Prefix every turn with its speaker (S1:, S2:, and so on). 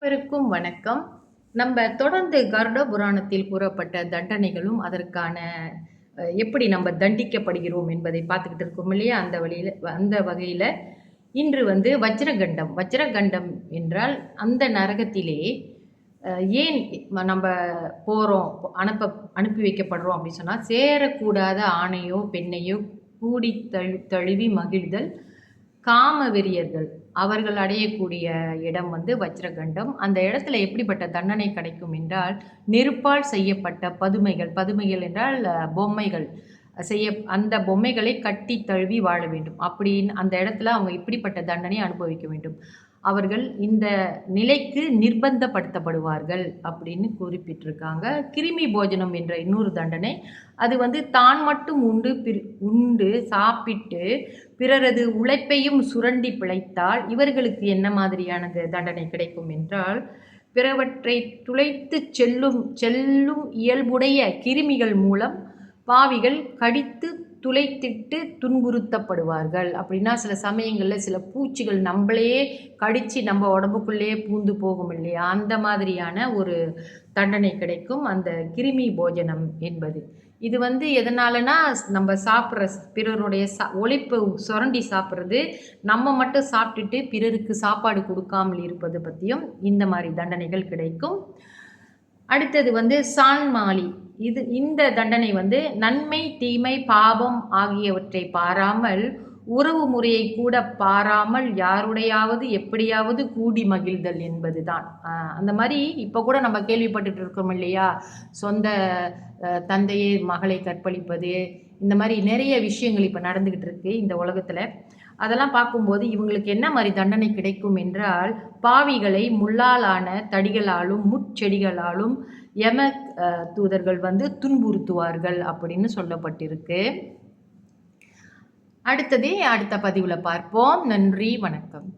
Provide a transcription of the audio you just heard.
S1: அனைவருக்கும் வணக்கம். நம்ம தொடர்ந்து கருட புராணத்தில் கூறப்பட்ட தண்டனைகளும், அதற்கான எப்படி நம்ம தண்டிக்கப்படுகிறோம் என்பதை பார்த்துக்கிட்டு இருக்கோம் இல்லையா? அந்த வகையில இன்று வந்து வஜ்ரகண்டம். வஜ்ரகண்டம் என்றால் அந்த நரகத்திலே ஏன் நம்ப போறோம், அனுப்பி வைக்கப்படுறோம் அப்படின்னு சொன்னா, சேரக்கூடாத ஆணையோ, பெண்ணையோ கூடி தழுவி மகிழ்தல், காம வெறியர்கள் அவர்கள் அடையக்கூடிய இடம் வந்து வஜ்ரகண்டம். அந்த இடத்துல எப்படிப்பட்ட தண்டனை கிடைக்கும் என்றால், நெருப்பால் செய்யப்பட்ட பதுமைகள், பதுமைகள் என்றால் பொம்மைகள் செய்ய அந்த பொம்மைகளை கட்டி தழுவி வாழ வேண்டும். அப்படின்னு அந்த இடத்துல அவங்க இப்படிப்பட்ட தண்டனை அனுபவிக்க வேண்டும். அவர்கள் இந்த நிலைக்கு நிர்பந்தப்படுத்தப்படுவார்கள் அப்படின்னு குறிப்பிட்டிருக்காங்க. கிருமி போஜனம் என்ற இன்னொரு தண்டனை. அது வந்து தான் மட்டும் உண்டு சாப்பிட்டு பிறரது உழைப்பையும் சுரண்டி பிழைத்தால் இவர்களுக்கு என்ன மாதிரியான தண்டனை கிடைக்கும் என்றால், பிறவற்றை துளைத்து செல்லும் இயல்புடைய கிருமிகள் மூலம் பாவிகள் கடித்து துளைத்திட்டு துன்புறுத்தப்படுவார்கள். அப்படின்னா சில சமயங்களில் சில பூச்சிகள் நம்மளையே கடித்து நம்ம உடம்புக்குள்ளேயே பூந்து போகும் இல்லையா? அந்த மாதிரியான ஒரு தண்டனை கிடைக்கும் அந்த கிருமி போஜனம் என்பது. இது வந்து எதனாலனா நம்ம சாப்பிட்ற பிறருடைய உழைப்பு சுரண்டி சாப்பிட்றது, நம்ம மட்டும் சாப்பிட்டுட்டு பிறருக்கு சாப்பாடு கொடுக்காமல் இருப்பது பற்றியும் இந்த மாதிரி தண்டனைகள் கிடைக்கும். அடுத்தது வந்து சான்மாலி. இந்த தண்டனை வந்து நன்மை, தீமை, பாவம் ஆகியவற்றை பாராமல், உறவு முறையை கூட பாராமல் யாருடையாவது எப்படியாவது கூடி மகிழ்தல் என்பதுதான். அந்த மாதிரி இப்போ கூட நம்ம கேள்விப்பட்டுட்டு இருக்கோம் இல்லையா? சொந்த தந்தையே மகளை கற்பழிப்பது, இந்த மாதிரி நிறைய விஷயங்கள் இப்போ நடந்துக்கிட்டு இருக்கு இந்த உலகத்தில். அதெல்லாம் பார்க்கும்போது இவங்களுக்கு என்ன மாதிரி தண்டனை கிடைக்கும் என்றால், பாவிகளை முள்ளாலான தடிகளாலும் முட்செடிகளாலும் யம தூதர்கள் வந்து துன்புறுத்துவார்கள் அப்படின்னு சொல்லப்பட்டிருக்கு. அடுத்த பதிவில் பார்ப்போம். நன்றி, வணக்கம்.